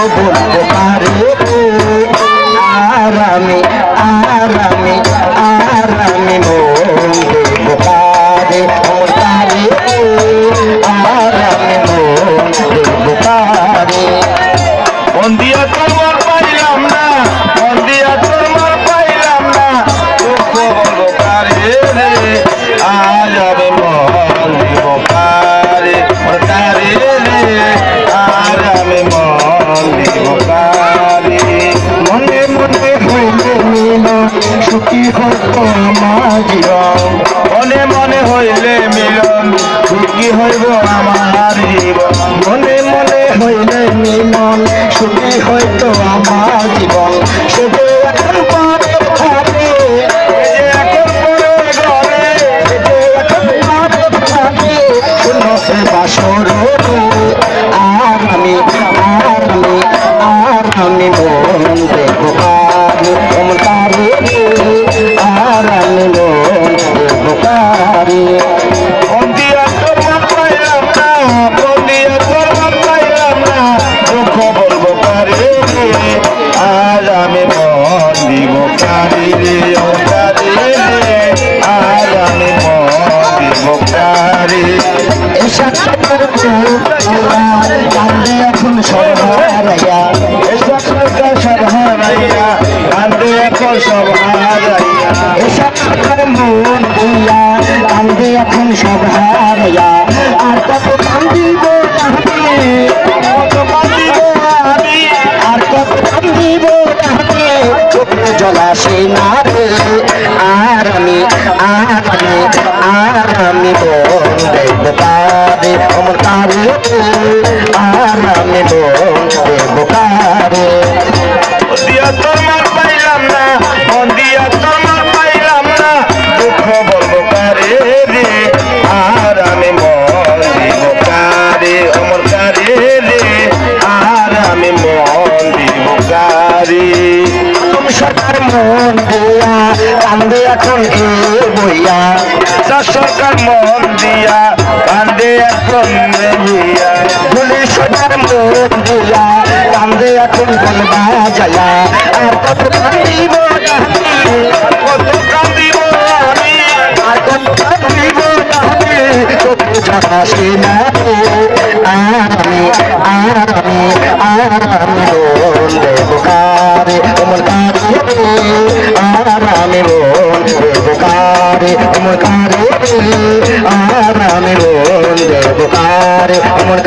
বলবো কারে আরামে আরামে আরামে মন দেবো কারে অমর কারে আরামে মন দেবো কারে মন দিয়া তোমার পাইলাম না মন দিয়া তোমার পাইলাম না দুঃখ বলবো কারে রে আজ আমি মন দিব কারে কারে রে আজ আমি মন দিব কারে মনে মনে হইলে মিলন সুখী হতো আমার জীবন মনে মনে হইলে মিলন সুখী হইব আমার জীবন মনে মনে হইলে মিলন সুখী হইতো আমার জীবন সে যে এখন পরে থাকে এখন পরে ঘরে সে যে এখন পরে থাকে শূন্য সে বাসর আর আমি মন দেবো কারে অমর কারে আর আমি মন দেবো কারে মন দিয়া তোমার পাইলাম না মন দিয়া তোমার পাইলাম না দুঃখ বলবো কারে আজ আমি মন দিব কারে ও কারে আজ আমি মন দিব কারে কান্দে এখন সব হারাইয়া এসব সরকার সব হারাইয়া কান্দে এখন সব হারাইয়া এসব মন দিয়া কান্দে এখন সব হারাইয়া আর কত কান্দিব কত কান্দিব আমি আর কত কান্দিব চোখে জল আসে না রে আর আমি মন দেবো কারে অমর কারে আর আমি মন দেবো কারে দিয়া তোমার পাইলাম না মন দিয়া তোমার পাইলাম না দুঃখ বলবো কারে রে আর আমি মন দিব কারে অমর কারে রে আর আমি মন দিব কারে তুমি সবার মন দিয়া কান্দে এখন এ বইয়া সরকার মন দিয়া কান্দে এখন বইয়া তুমি সবার মন দিয়া কান্দে এখন বলবা যায়া আর কত কান্দিব কত কান্দিব আমি আর কত কান্দিব চোখে জল আসে না আমি মন দেবো কারে অমর কারে আর আমি মন দেবো কারে অমর কারে আর আমি মন দেবো কারে অমর